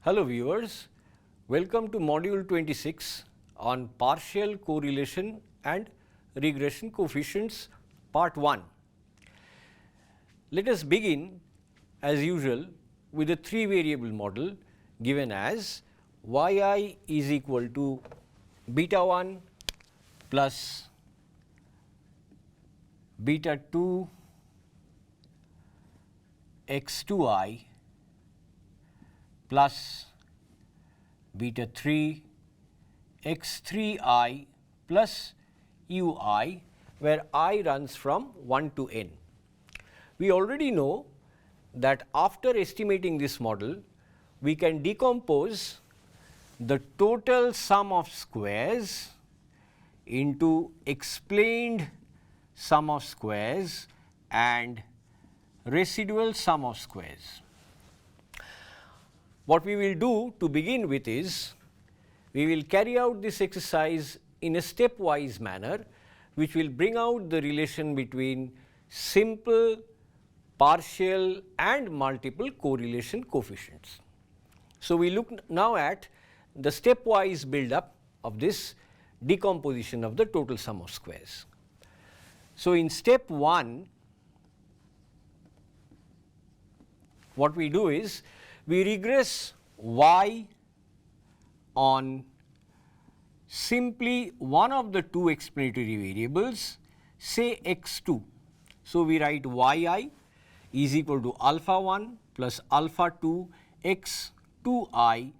Hello viewers, welcome to module 26 on partial correlation and regression coefficients part 1. Let us begin as usual with a 3 variable model given as yi is equal to beta 1 plus beta 2 x2I plus beta 3 x3I plus ui, where I runs from 1 to n. We already know that after estimating this model, we can decompose the total sum of squares into explained sum of squares and residual sum of squares. What we will do to begin with is, we will carry out this exercise in a stepwise manner, which will bring out the relation between simple, partial and multiple correlation coefficients. So, we look now at the stepwise build up of this decomposition of the total sum of squares. So, in step 1, what we do is, we regress y on simply one of the two explanatory variables, say x2. So, we write yi is equal to alpha 1 plus alpha 2 x2I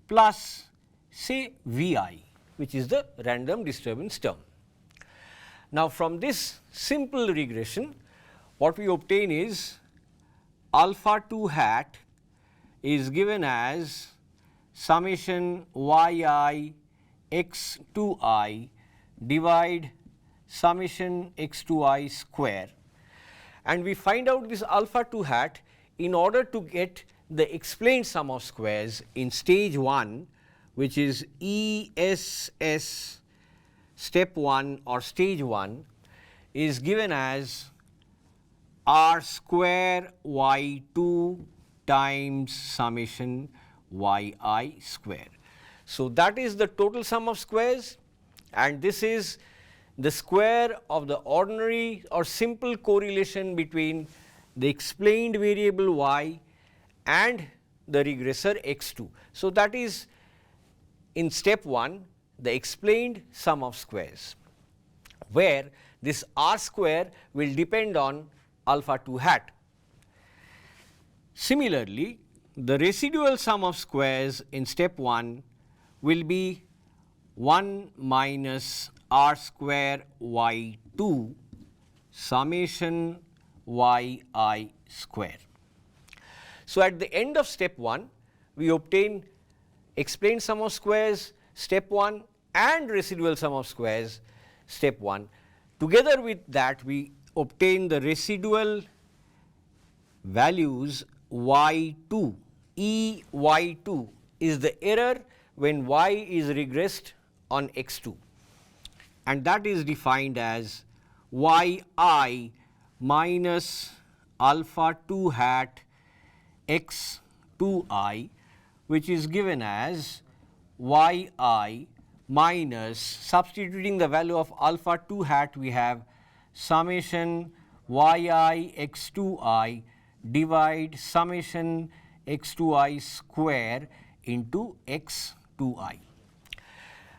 plus say vi, which is the random disturbance term. Now, from this simple regression, what we obtain is alpha 2 hat is given as summation yi x2I divide summation x2I square, and we find out this alpha 2 hat in order to get the explained sum of squares in stage 1, which is ESS step 1 or stage 1, is given as r square y2 times summation yi square. So, that is the total sum of squares, and this is the square of the ordinary or simple correlation between the explained variable y and the regressor x2. So, that is in step 1 the explained sum of squares, where this r square will depend on alpha 2 hat. Similarly, the residual sum of squares in step 1 will be 1 minus r square y2 summation yi square. So, at the end of step 1, we obtain explained sum of squares step 1 and residual sum of squares step 1. Together with that, we obtain the residual values y2. y2 is the error when y is regressed on x2, and that is defined as yi minus alpha 2 hat x2I, which is given as yi minus, substituting the value of alpha 2 hat, we have summation yi x2I divide summation x2I square into x2I.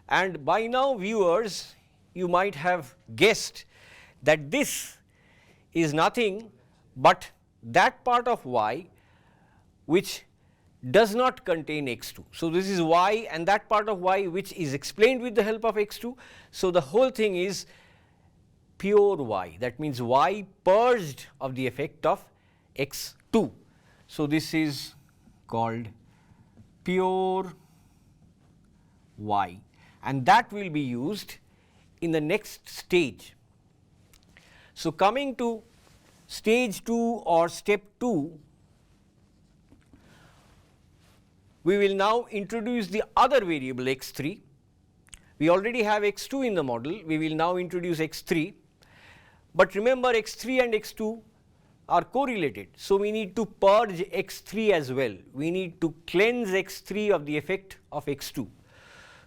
And by now, viewers, you might have guessed that this is nothing but that part of y which does not contain x2. So, this is y and that part of y which is explained with the help of x2. So, the whole thing is pure y, that means y purged of the effect of x2. So, this is called pure y, and that will be used in the next stage. So, coming to stage 2 or step 2, we will now introduce the other variable x3. We already have x2 in the model, we will now introduce x3, but remember x3 and x2 are correlated. So, we need to purge x3 as well. We need to cleanse x3 of the effect of x2.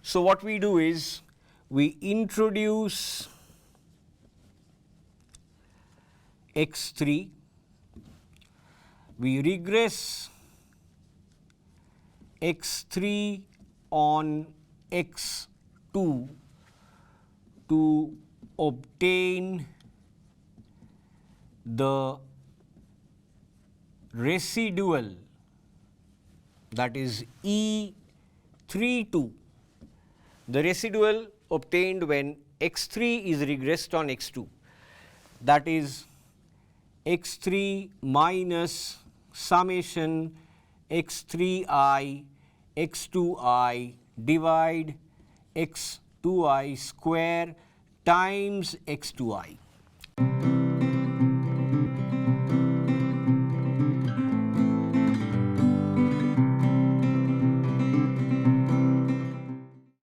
So, what we do is we introduce x3, we regress x3 on x2 to obtain the residual, that is E32, the residual obtained when x3 is regressed on x2, that is x3 minus summation x3I x2I divide x2I square times x2I.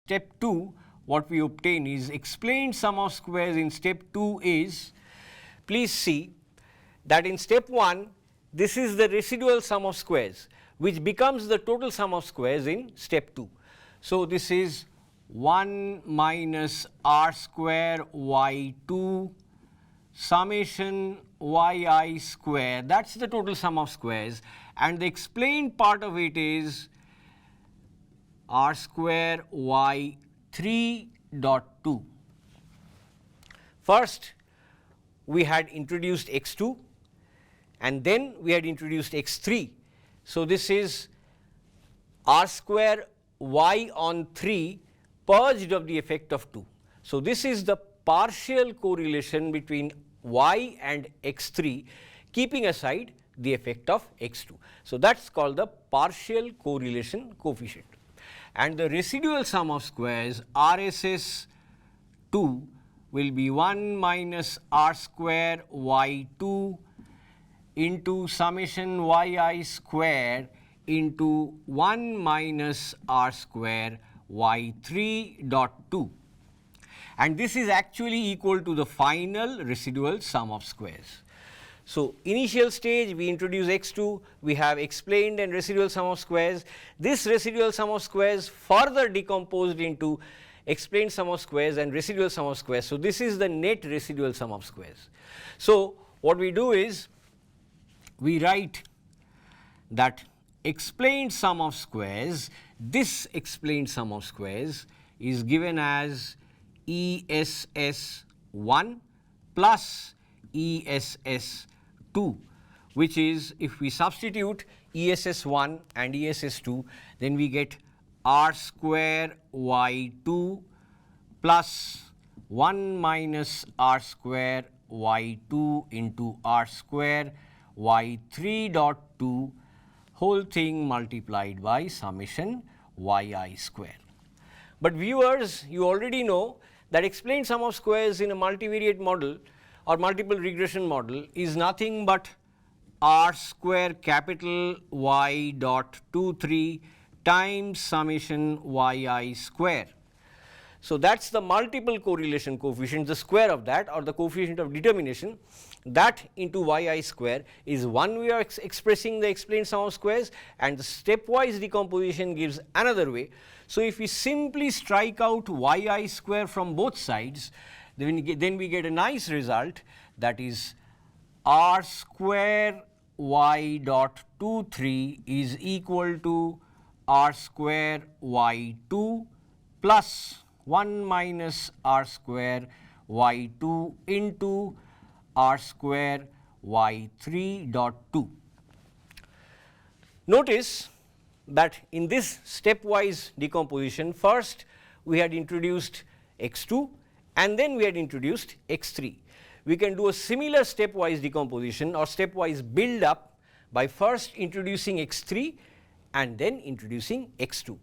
Step 2, what we obtain is explained sum of squares in step 2 is, please see that in step 1 this is the residual sum of squares which becomes the total sum of squares in step 2. So, this is 1 minus r square y2 summation yi square, that is the total sum of squares, and the explained part of it is r square y3 dot 2. First we had introduced x2 and then we had introduced x3. So, this is r square y on 3 purged of the effect of 2. So, this is the partial correlation between y and x3 keeping aside the effect of x2. So, that is called the partial correlation coefficient. And the residual sum of squares RSS 2 will be 1 minus r square y2 into summation yi square into 1 minus r square y3 dot 2, and this is actually equal to the final residual sum of squares. So, initial stage we introduce x2, we have explained and residual sum of squares. This residual sum of squares further decomposed into explained sum of squares and residual sum of squares. So, this is the net residual sum of squares. So, what we do is we write that explained sum of squares, this explained sum of squares is given as ESS1 plus ESS2, which is, if we substitute ESS1 and ESS2, then we get r square y2 plus 1 minus r square y2 into r square y3 dot 2 whole thing multiplied by summation yi square. But viewers, you already know that explained sum of squares in a multivariate model or multiple regression model is nothing but r square capital Y dot 23 times summation yi square. So, that is the multiple correlation coefficient, the square of that, or the coefficient of determination, that into yi square is one way of expressing the explained sum of squares, and the stepwise decomposition gives another way. So, if we simply strike out yi square from both sides, then we get a nice result, that is r square y dot 23 is equal to r square y2 plus 1 minus r square y2 into r square y3 dot 2. Notice that in this stepwise decomposition, first we had introduced x2 and then we had introduced x3. We can do a similar stepwise decomposition or stepwise build up by first introducing x3 and then introducing x2.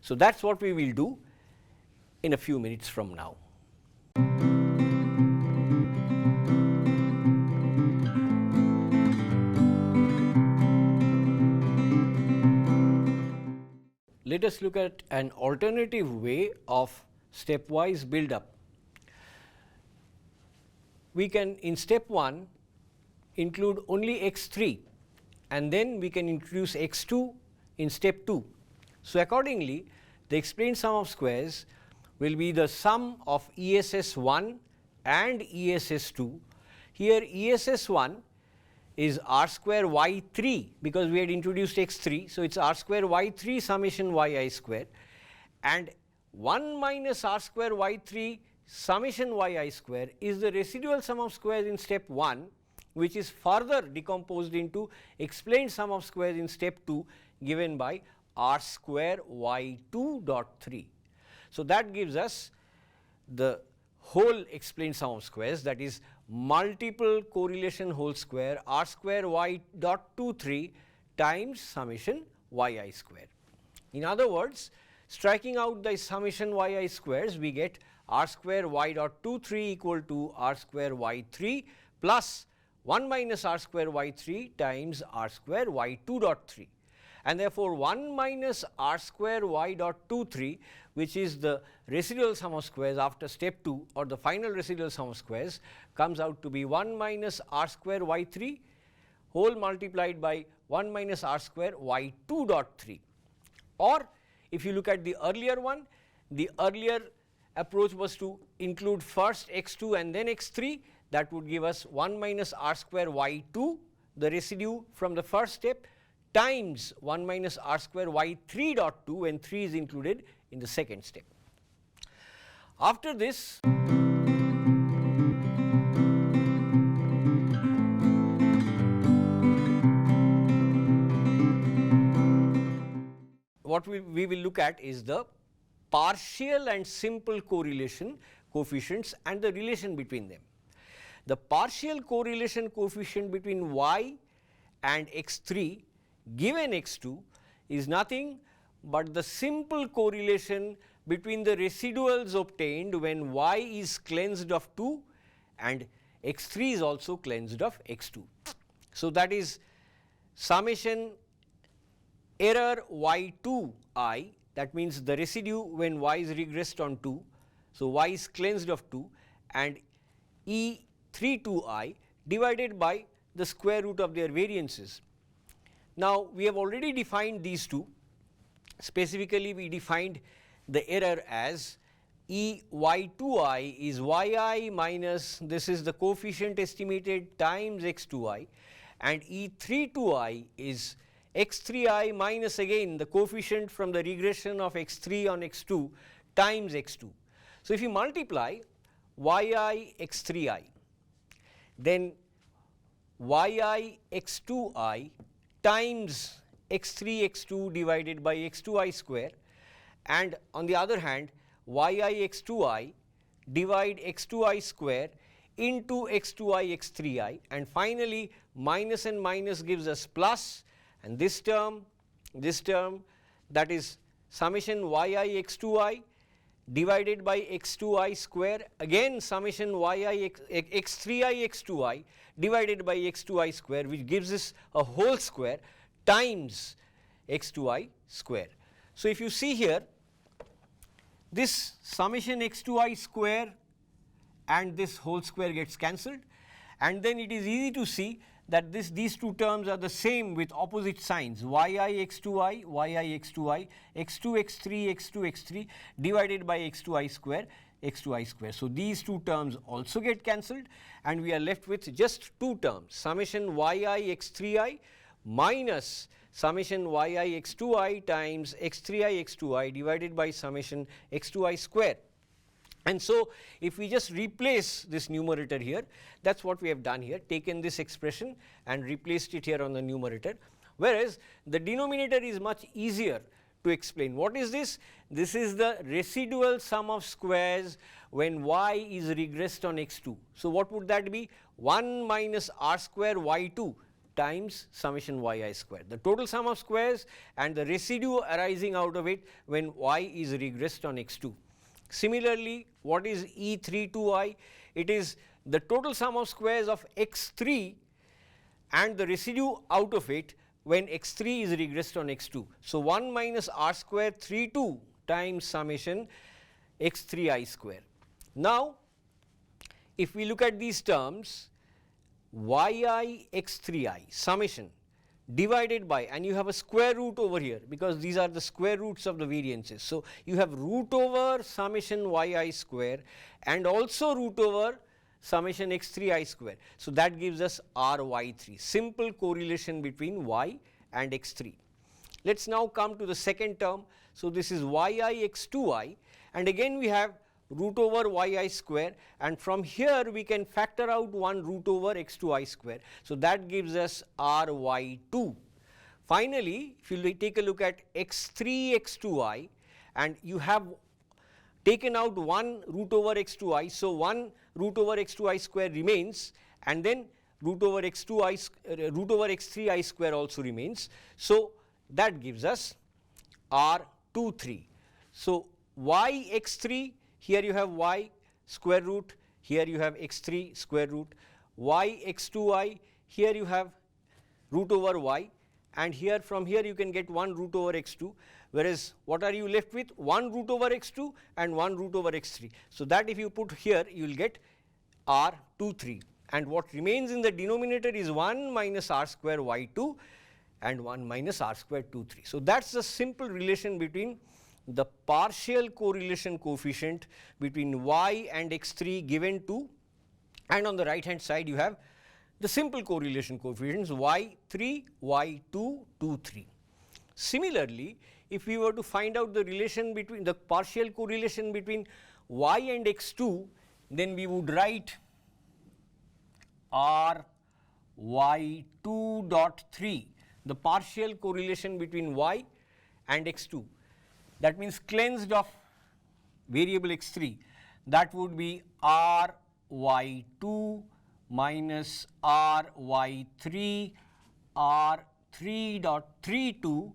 So, that is what we will do in a few minutes from now. Let us look at an alternative way of stepwise build up. We can, in step 1, include only x3, and then we can introduce x2 in step 2. So, accordingly, the explained sum of squares will be the sum of ESS1 and ESS2. Here ESS1 is r square y3 because we had introduced x3. So, it is r square y3 summation yi square, and 1 minus r square y3 summation yi square is the residual sum of squares in step 1, which is further decomposed into explained sum of squares in step 2 given by r square y2 dot 3. So, that gives us the whole explained sum of squares, that is multiple correlation whole square r square y dot 2 3 times summation yi square. In other words, striking out the summation yi squares, we get r square y dot 2 3 equal to r square y 3 plus 1 minus r square y 3 times r square y 2 dot 3, and therefore 1 minus r square y dot 2 3, which is the residual sum of squares after step 2 or the final residual sum of squares, comes out to be 1 minus r square y 3 whole multiplied by 1 minus r square y 2 dot 3. Or if you look at the earlier one, the earlier approach was to include first x2 and then x3. That would give us 1 minus r square y 2, the residue from the first step, times 1 minus r square y 3 dot 2 when 3 is included in the second step. After this, what we will look at is the partial and simple correlation coefficients and the relation between them. The partial correlation coefficient between y and x3 given x2 is nothing but the simple correlation between the residuals obtained when y is cleansed of 2 and x3 is also cleansed of x2. So, that is summation error y2i, that means the residue when y is regressed on 2. So, y is cleansed of 2, and E32i divided by the square root of their variances. Now, we have already defined these two. Specifically, we defined the error as EY2i is yi minus, this is the coefficient estimated, times x2i, and E32i is x3i minus again the coefficient from the regression of x3 on x2 times x2. So, if you multiply yi x3i, then yi x2i times x3 x2 divided by x2i square, and on the other hand yi x2i divide x2i square into x2i x3i, and finally minus and minus gives us plus, and this term that is summation yi x2i divided by x2i square, again summation yi x3i x2i divided by x2i square, which gives us a whole square times x2i square. So, if you see here, this summation x2i square and this whole square gets cancelled, and then it is easy to see that these two terms are the same with opposite signs, yi x2i, x2 x3, x2 x3 divided by x2i square, x2i square. So, these two terms also get cancelled, and we are left with just two terms, summation yi x3i minus summation yi x2i times x3i x2i divided by summation x2i square. And so, if we just replace this numerator here, that is what we have done here, taken this expression and replaced it here on the numerator, whereas the denominator is much easier to explain. What is this? This is the residual sum of squares when y is regressed on x2. So, what would that be? 1 minus r square y2 times summation yi square, the total sum of squares and the residue arising out of it when y is regressed on x2. Similarly, what is E32i? It is the total sum of squares of x3 and the residue out of it when x3 is regressed on x2. So, 1 minus r square 32 times summation x3i square. Now, if we look at these terms, yi x3i summation divided by, and you have a square root over here because these are the square roots of the variances. So, you have root over summation yi square and also root over summation x3i square. So, that gives us ry3, simple correlation between y and x3. Let us now come to the second term. So, this is yi x2i, and again we have root over yi square, and from here we can factor out 1 root over x2i square. So, that gives us ry2. Finally, if you take a look at x3 x2i, and you have taken out 1 root over x2i, so 1 root over x2i square remains, and then root over root over x3i square also remains. So, that gives us r23. So, y x3, here you have y square root, here you have x3 square root, y x2i, here you have root over y, and here from here you can get 1 root over x2, whereas what are you left with? 1 root over x2 and 1 root over x3. So, that if you put here you will get r23, and what remains in the denominator is 1 minus r square y2 and 1 minus r square 23. So, that is the simple relation between the partial correlation coefficient between y and x3 given to, and on the right hand side you have the simple correlation coefficients y3, y2, 2, 3. Similarly, if we were to find out the relation between the partial correlation between y and x2, then we would write r y2 dot 3, the partial correlation between y and x2. That means cleansed of variable x3, that would be r y2 minus r y3 r3 dot 32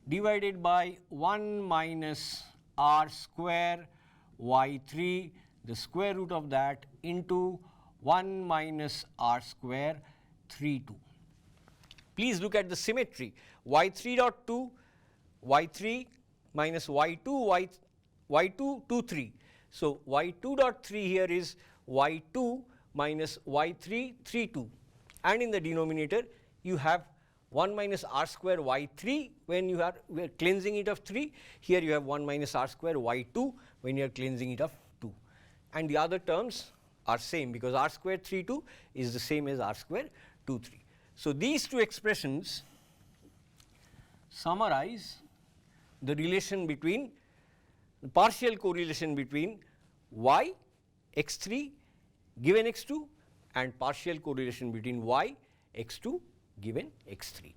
divided by 1 minus r square y3, the square root of that, into 1 minus r square 32. Please look at the symmetry, y3 dot 2 y3 minus y2 y2 2 3. So, y2 dot 3 here is y2 minus y3 3 2, and in the denominator you have 1 minus r square y3 when you are cleansing it of 3, here you have 1 minus r square y2 when you are cleansing it of 2, and the other terms are same because r square 3 2 is the same as r square 2 3. So, these two expressions summarize the relation between the partial correlation between y x3 given x2 and partial correlation between y x2 given x3.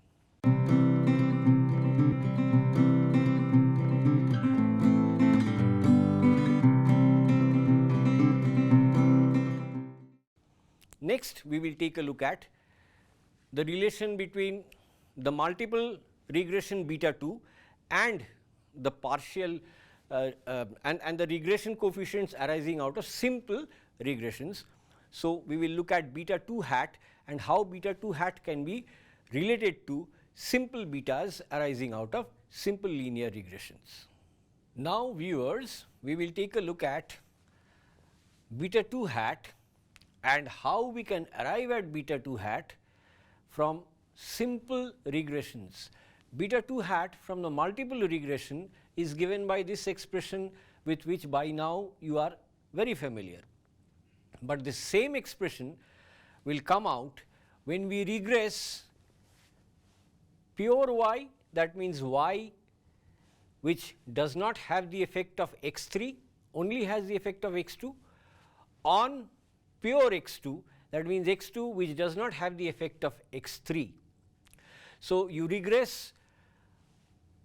Next, we will take a look at the relation between the multiple regression beta 2 and the partial and the regression coefficients arising out of simple regressions. So, we will look at beta 2 hat and how beta 2 hat can be related to simple betas arising out of simple linear regressions. Now, viewers, we will take a look at beta 2 hat and how we can arrive at beta 2 hat from simple regressions. Beta 2 hat from the multiple regression is given by this expression with which by now you are very familiar. But the same expression will come out when we regress pure y, that means y which does not have the effect of x3, only has the effect of x2, on pure x2, that means x2 which does not have the effect of x3. So, you regress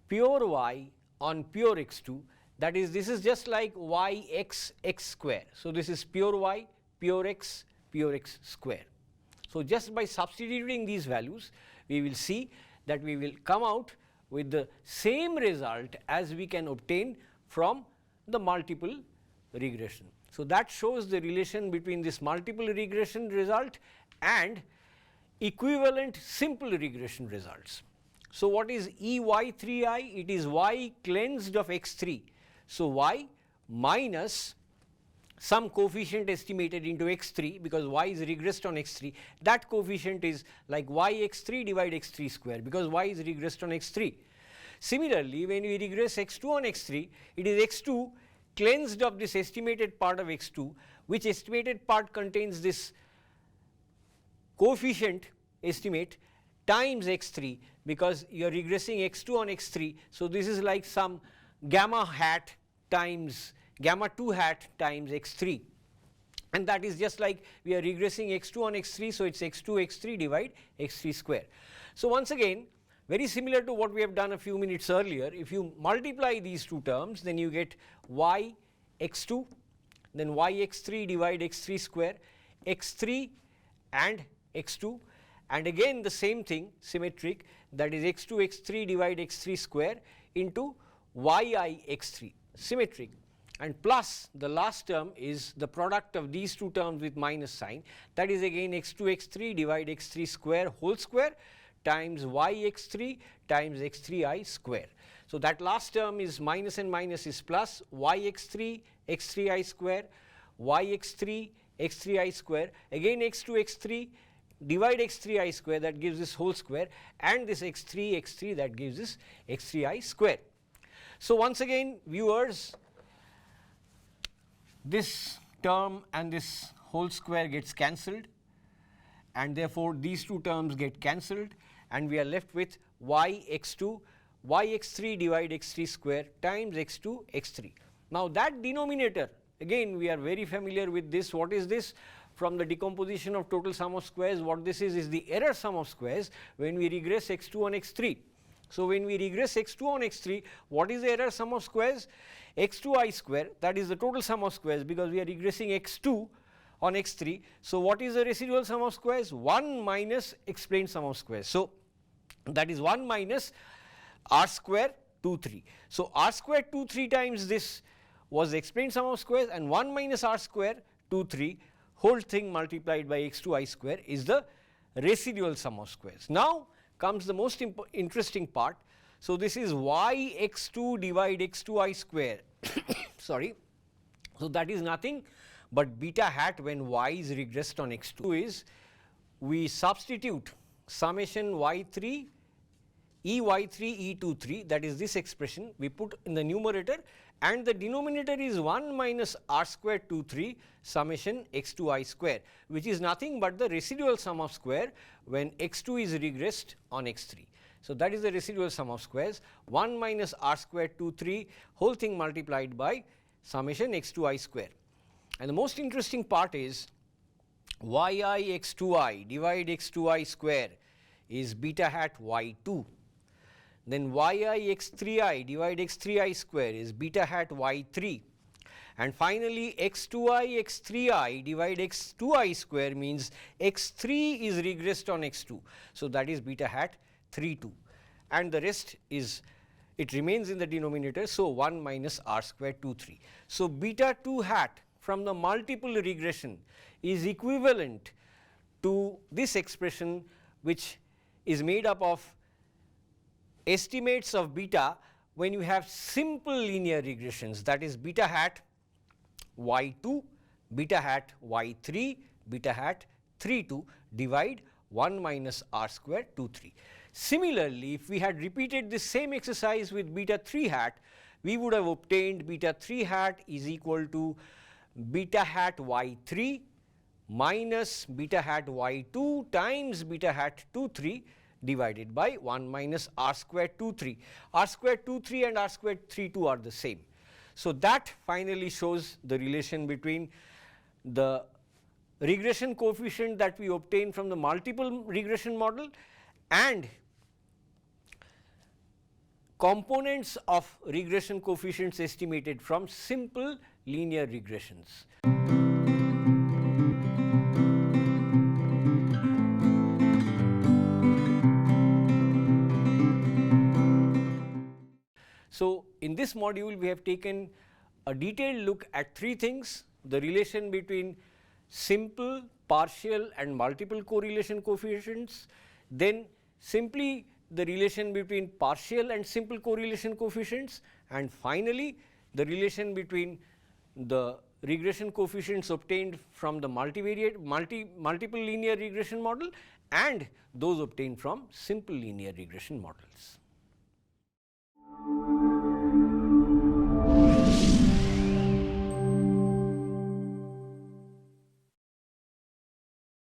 pure y on pure x2, that is, this is just like y x x square. So, this is pure y, pure x square. So, just by substituting these values, we will see that we will come out with the same result as we can obtain from the multiple regression. So, that shows the relation between this multiple regression result and equivalent simple regression results. So, what is EY3I? It is y cleansed of x3. So, y minus some coefficient estimated into x3 because y is regressed on x3. That coefficient is like y x3 divide x3 square because y is regressed on x3. Similarly, when we regress x2 on x3, it is x2 cleansed of this estimated part of x2, which estimated part contains this coefficient estimate times x3 because you are regressing x2 on x3. So, this is like some gamma hat times gamma 2 hat times x3, and that is just like we are regressing x2 on x3. So, it is x2 x3 divide x3 square. So, once again very similar to what we have done a few minutes earlier, if you multiply these two terms, then you get y x2, then y x3 divide x3 square, x3 and x2, and again the same thing symmetric, that is x2 x3 divide x3 square into yi x3 symmetric, and plus the last term is the product of these two terms with minus sign, that is again x2 x3 divide x3 square whole square times y x3 times x3i square. So, that last term is minus and minus is plus, y x3 x3i square, y x3 x3i square, again x2 x3 divide x3i square, that gives this whole square, and this x3 x3 that gives this x3i square. So, once again viewers, this term and this whole square gets cancelled, and therefore these two terms get cancelled, and we are left with y x2 y x3 divide x3 square times x2 x3. Now, that denominator, again we are very familiar with this. What is this? From the decomposition of total sum of squares, what this is the error sum of squares when we regress x2 on x3. So, when we regress x2 on x3, what is the error sum of squares? x2i square, that is the total sum of squares because we are regressing x2 on x3. So, what is the residual sum of squares? 1 minus explained sum of squares. So, that is 1 minus r square 2 3. So, r square 2 3 times this was the explained sum of squares, and 1 minus r square 2 3 whole thing multiplied by x2i square is the residual sum of squares. Now, comes the most interesting part. So, this is y x2 divide x2i square sorry. So, that is nothing but beta hat when y is regressed on x2 is we substitute summation y3 ey3 e23, that is this expression we put in the numerator, and the denominator is 1 minus r square 2 3 summation x2i square, which is nothing but the residual sum of square when x2 is regressed on x3. So, that is the residual sum of squares 1 minus r square 2 3 whole thing multiplied by summation x2i square. And the most interesting part is yi x2i divide x2i square is beta hat y2. Then yi x3i divide x3i square is beta hat y3, and finally x2i x3i divide x2i square means x3 is regressed on x2. So, that is beta hat 3 2, and the rest is it remains in the denominator. So, 1 minus r square 2 3. So, beta 2 hat from the multiple regression is equivalent to this expression, which is made up of estimates of beta when you have simple linear regressions, that is beta hat y2, beta hat y3, beta hat 3 2 divide 1 minus r square 2 3. Similarly, if we had repeated this same exercise with beta 3 hat, we would have obtained beta 3 hat is equal to beta hat y3 minus beta hat y2 times beta hat 2 3 divided by 1 minus r square 2 3. r square 2 3 and r square 3 2 are the same. So, that finally shows the relation between the regression coefficient that we obtain from the multiple regression model and components of regression coefficients estimated from simple linear regressions. So, in this module we have taken a detailed look at three things: the relation between simple, partial and multiple correlation coefficients, then simply the relation between partial and simple correlation coefficients, and finally the relation between the regression coefficients obtained from the multiple linear regression model and those obtained from simple linear regression models.